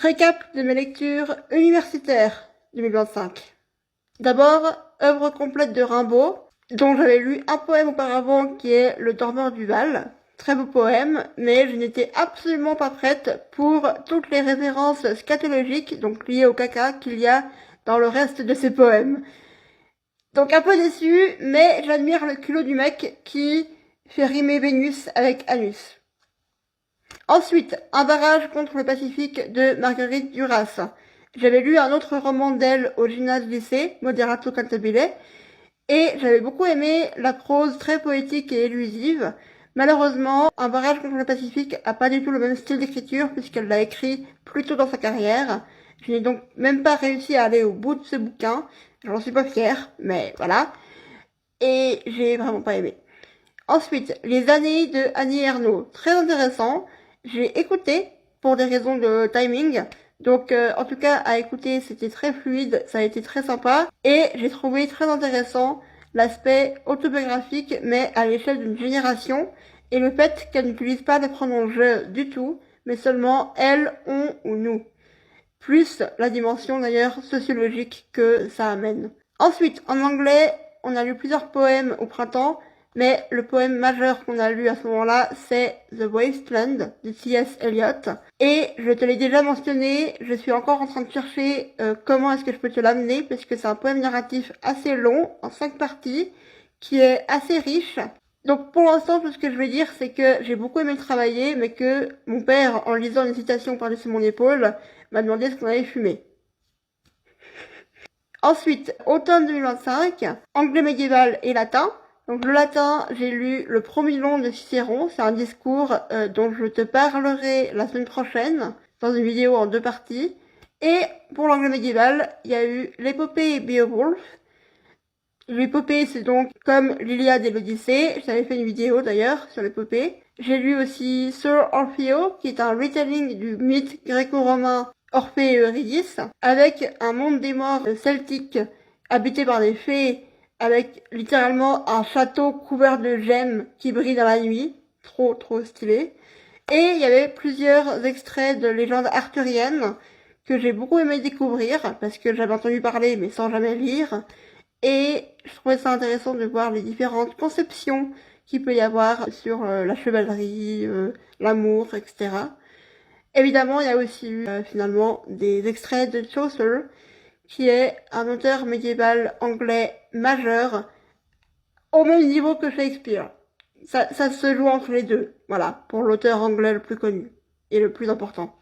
Récap de mes lectures universitaires 2025. D'abord, œuvre complète de Rimbaud, dont j'avais lu un poème auparavant qui est Le Dormeur du Val. Très beau poème, mais je n'étais absolument pas prête pour toutes les références scatologiques, donc liées au caca, qu'il y a dans le reste de ces poèmes. Donc un peu déçue, mais j'admire le culot du mec qui fait rimer Vénus avec anus. Ensuite, Un barrage contre le Pacifique de Marguerite Duras. J'avais lu un autre roman d'elle au gymnase-lycée, Moderato Cantabile, et j'avais beaucoup aimé la prose très poétique et élusive. Malheureusement, Un barrage contre le Pacifique a pas du tout le même style d'écriture puisqu'elle l'a écrit plus tôt dans sa carrière. Je n'ai donc même pas réussi à aller au bout de ce bouquin. J'en suis pas fière, mais voilà. Et j'ai vraiment pas aimé. Ensuite, Les années de Annie Ernaux. Très intéressant. J'ai écouté pour des raisons de timing. Donc, en tout cas, à écouter, c'était très fluide, ça a été très sympa. Et j'ai trouvé très intéressant l'aspect autobiographique, mais à l'échelle d'une génération. Et le fait qu'elle n'utilise pas de pronoms je du tout, mais seulement elle, on ou nous. Plus la dimension d'ailleurs sociologique que ça amène. Ensuite, en anglais, on a lu plusieurs poèmes au printemps, mais le poème majeur qu'on a lu à ce moment-là, c'est The Wasteland de T.S. Eliot. Et je te l'ai déjà mentionné, je suis encore en train de chercher comment est-ce que je peux te l'amener, parce que c'est un poème narratif assez long, en 5 parties, qui est assez riche. Donc pour l'instant, tout ce que je vais dire, c'est que j'ai beaucoup aimé le travailler, mais que mon père, en lisant une citation par-dessus mon épaule, m'a demandé ce qu'on avait fumé. Ensuite, automne 2025, anglais médiéval et latin. Donc le latin, j'ai lu le Promilon de Cicéron, c'est un discours dont je te parlerai la semaine prochaine, dans une vidéo en 2 parties. Et pour l'anglais médiéval, il y a eu l'épopée Beowulf. L'épopée, c'est donc comme l'Iliade et l'Odyssée. J'avais fait une vidéo d'ailleurs sur l'épopée. J'ai lu aussi Sir Orfeo, qui est un retelling du mythe gréco-romain Orphée et Eurydice, avec un monde des morts celtique habité par des fées, avec littéralement un château couvert de gemmes qui brille dans la nuit. Trop stylé. Et il y avait plusieurs extraits de légendes arthuriennes que j'ai beaucoup aimé découvrir, parce que j'avais entendu parler mais sans jamais lire. Et je trouvais ça intéressant de voir les différentes conceptions qu'il peut y avoir sur la chevalerie, l'amour, etc. Évidemment, il y a aussi eu finalement des extraits de Chaucer, qui est un auteur médiéval anglais majeur, au même niveau que Shakespeare. Ça se joue entre les deux, voilà, pour l'auteur anglais le plus connu et le plus important.